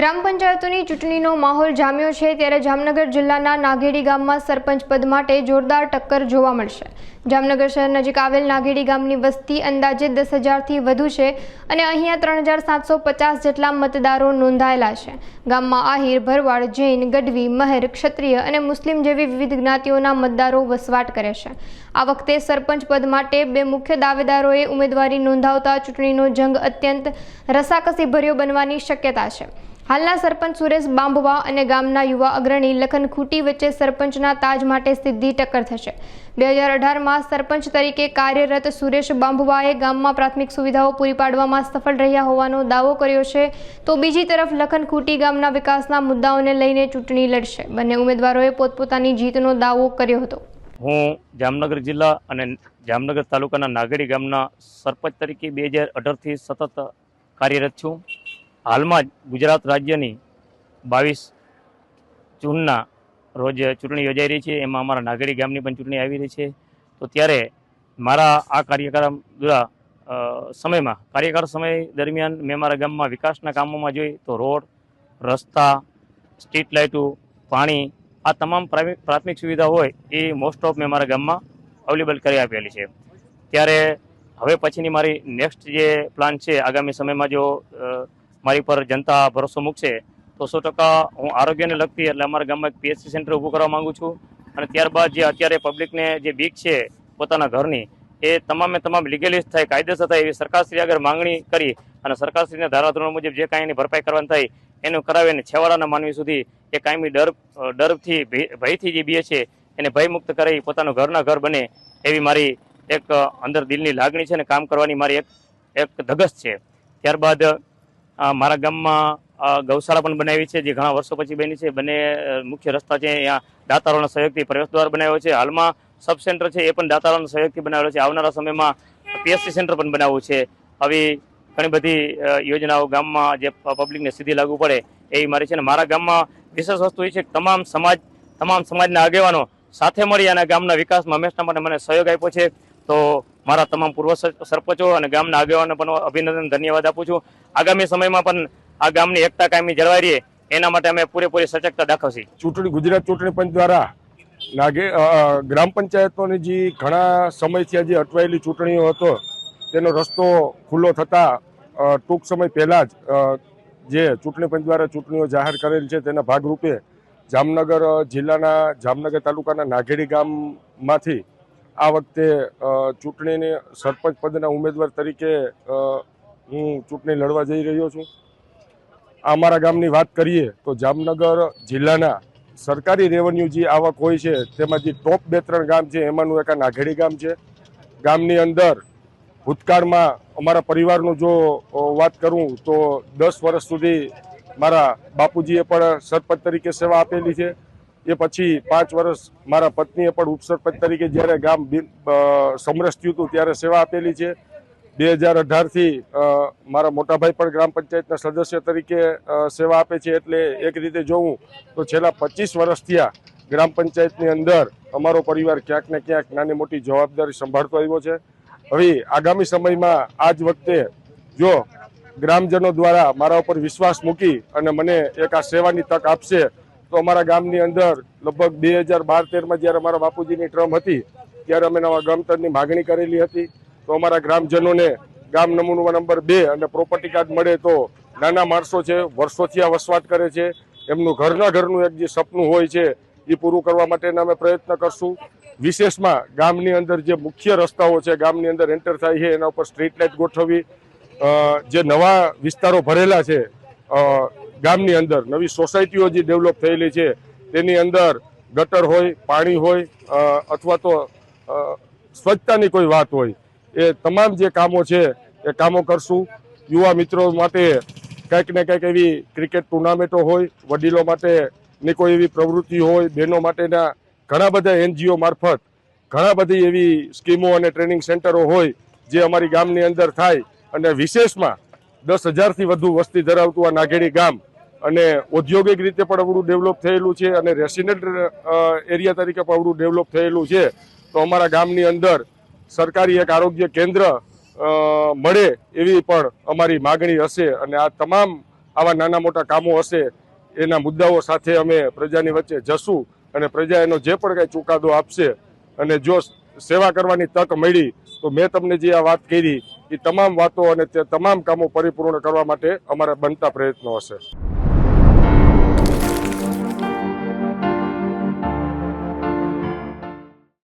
ગ્રામ પંચાયતોની ચૂંટણીનો માહોલ જામ્યો છે ત્યારે જામનગર જિલ્લાના નાગેડી ગામમાં સરપંચ પદ માટે જોરદાર ટક્કર જોવા મળશે। જામનગર શહેર નજીક આવેલ નાગેડી ગામની વસ્તી અંદાજે 10,000થી વધુ છે અને અહીંયા 3,750 જેટલા મતદારો નોંધાયેલા છે। ગામમાં આહિર, ભરવાડ, જૈન, ગઢવી, મહેર, ક્ષત્રિય અને મુસ્લિમ જેવી વિવિધ જ્ઞાતિઓના મતદારો વસવાટ કરે છે। આ વખતે સરપંચ પદ માટે બે મુખ્ય દાવેદારોએ ઉમેદવારી નોંધાવતા ચૂંટણીનો જંગ અત્યંત રસાકસીભર્યો બનવાની શક્યતા છે। हालना सरपंच सुरेश बांबवा અને ગામના યુવા અગ્રણી લખન ખૂટી વચ્ચે સરપંચના તાજ માટે સીધી ટક્કર થશે। 2018 માં સરપંચ તરીકે કાર્યરત સુરેશ બાંબવાએ ગામમાં પ્રાથમિક સુવિધાઓ પૂરી પાડવામાં સફળ રહ્યા હોવાનો દાવો કર્યો છે, તો બીજી તરફ લખન ખૂટી ગામના વિકાસના મુદ્દાઓને લઈને ચૂંટણી લડશે। બંને ઉમેદવારોએ પોતપોતાની જીતનો દાવો કર્યો હતો। હું જામનગર જિલ્લા અને જામનગર તાલુકાના નાગેડી ગામના સરપંચ તરીકે 2018 થી સતત કાર્યરત છું। हालમાં गुजरात राज्यनी 22 जूनना रोज चूंटणी योजाई रही है। एमां अमारा नागेड़ी गामनी पण चूंटणी आवी रही है। तो त्यारे मारा आ कार्यक्रम द्वारा समय में कार्यकाल समय दरमियान मैं मारा गाममां विकासना कामोमां जोई तो रोड, रस्ता, स्ट्रीट लाइटों, पाणी आ तमाम प्राथमिक सुविधा होय ए मोस्ट ऑफ मैं मारा गाममां अवेलेबल करी आपेली छे। त्यारे हवे पछीनी मारी नेक्स्ट जे प्लान छे आगामी समय में जो मारी पर जनता भरोसा मूकशे तो 100% हूँ आरोग्य ने लगती एटले अमारा गाममां एक PHC सेंटर ऊभुं करवा मांगू छूं। अने त्यारबाद जे अत्यारे पब्लिक ने जे बीक छे पोताना घरनी ए तमामे तमाम लीगलिस्ट थाय, कायदेसर थाय एवी सरकारश्री आगळ मांगणी करी अने सरकारश्रीना धाराधोरण मुजब जे कांईनी भरपाई करवानी थाय एनुं करावीने छेवाडाना मानवी सुधी ए कायमी डरथी भयथी जे बीए छे एने भयमुक्त करावी पोतानुं घरना घर बने एवी मारी एक अंदर दिलनी लागणी छे अने काम करवानी मारी एक धगस छे। त्यारबाद मारा गाममां गौशाला पण बनावी छे जे घणा वर्षो पछी बनी छे। बने मुख्य रस्ता छे अहींया दातारोना सहयोगथी प्रवेशद्वार बनाव्यो छे। हालमां सब सेंटर छे ए पण दातारोना सहयोगथी बनावेलो छे। आवनारा समयमां PHC सेंटर पण बनावવું छे। આવી ઘણી બધી યોજનાઓ ગામમાં જે પબ્લિકને સીધી લાગુ પડે એવી મારી છે। ને મારા ગામમાં વિશેષ વસ્તુ એ છે કે તમામ સમાજના આગેવાનો સાથે મળી અને ગામના વિકાસમાં હંમેશા માટે મને સહયોગ આપ્યો છે। તો मारा तमाम पूर्व सरपंचों और गामना आगेवानों पण अभिनंदन धन्यवाद आपू छूं। आगामी समय में पण आ गामनी एकता कायमी जळवाई रहे एना माटे अमे पूरेपूरी सजगता दाखवशी। चूंटणी गुजरात चूंटणी पंच द्वारा ग्राम पंचायतोनी जी घणा समयथी जे अटवायेली चूंटणीओ हतो तेनो रस्तो खुल्लो थता टूंक समय पहेला ज जे चूंटणी पंच द्वारा चूंटणीओ जाहेर करेल छे तेना भागरूपे जामनगर जिल्लाना जामनगर तालुकाना नागेड़ी गाममांथी आ वखते चूंटणी सरपंच पदना उम्मीदवार तरीके हूँ चूंटणी लड़वा जई रह्यो छूं। अमारा गामनी वात करीए तो जामनगर जिल्लाना सरकारी रेवन्यू जी आवक होय छे तेमां जे टॉप 2-3 गाम छे एमांनुं एक नागेड़ी गाम छे। गामनी अंदर भूतकाळमां अमारा परिवारनो जो वात करूं तो 10 वर्ष सुधी मारा बापूजीए पण सरपंच तरीके सेवा आपेली छे। એ પછી 5 વર્ષ મારા પત્નીએ પણ ઉપસરપંચ તરીકે જ્યારે ગામ સમરસ થયું હતું ત્યારે સેવા આપેલી છે। 2018 થી મારા મોટા ભાઈ પણ ગ્રામ પંચાયતના સદસ્ય તરીકે સેવા આપે છે। એટલે એક રીતે જોઉં તો છેલ્લા 25 વર્ષ થયા ગ્રામ પંચાયતની અંદર અમારો પરિવાર ક્યાંક ને ક્યાંક નાની મોટી જવાબદારી સંભાળતો આવ્યો છે। હવે આગામી સમયમાં આ જ વખતે જો ગ્રામજનો દ્વારા મારા ઉપર વિશ્વાસ મૂકી અને મને એક આ સેવાની તક આપશે तो अमरा गामनी अंदर लगभग 2012-13 में जयरे अमरा बापूजीनी टर्म हती त्यारे अमे नवा गमतरनी मागणी करेली हती। तो अमरा ग्रामजनोने गाम नमूना नंबर 2 अने प्रोपर्टी कार्ड मळे तो नाना माणसो छे वर्षोथी आ वसवाट करे छे एमनुं घरना घरनुं एक जे सपनुं होय छे ए पूरुं करवा माटेना अमे प्रयत्न करशुं। विशेषमां गामनी अंदर जे मुख्य रस्ताओ छे गामनी अंदर एंटर थाय छे एना उपर स्ट्रीट लाइट गोठववी, जे नवा विस्तारो भरेला छे गामनी अंदर नवी सोसायटीओ जी डेवलप थयेली छे तेनी अंदर गटर होय, पाणी होय अथवा तो स्वच्छतानी कोई वात होय ए तमाम जे कामों छे ए कामों करशुं। युवा मित्रों माटे कंईक ने कंईक एवी क्रिकेट टूर्नामेंटो होय, वडीलो माटेनी कोई एवी प्रवृत्ति होय, बहनों माटेना घणा बधा NGO मार्फत घणा बधी एवी स्कीमों अने ट्रेनिंग सेंटरो होय जे अमारी गामनी अंदर थाय अने विशेषमां 10,000 थी वधु वस्ती धरावतुं आ नागेड़ी गाम અને ઔદ્યોગિક રીતે પણ અવળું ડેવલપ થયેલું છે અને રેસિડેન્ટ એરિયા તરીકે પણ અવળું ડેવલપ થયેલું છે। તો અમારા ગામની અંદર સરકારી એક આરોગ્ય કેન્દ્ર મળે એવી પણ અમારી માગણી હશે અને આ તમામ આવા નાના મોટા કામો હશે એના મુદ્દાઓ સાથે અમે પ્રજાની વચ્ચે જશું અને પ્રજા એનો જે પણ કાંઈ ચુકાદો આપશે અને જો સેવા કરવાની તક મળી તો મેં તમને જે આ વાત કરી એ તમામ વાતો અને તે તમામ કામો પરિપૂર્ણ કરવા માટે અમારા બનતા પ્રયત્નો હશે.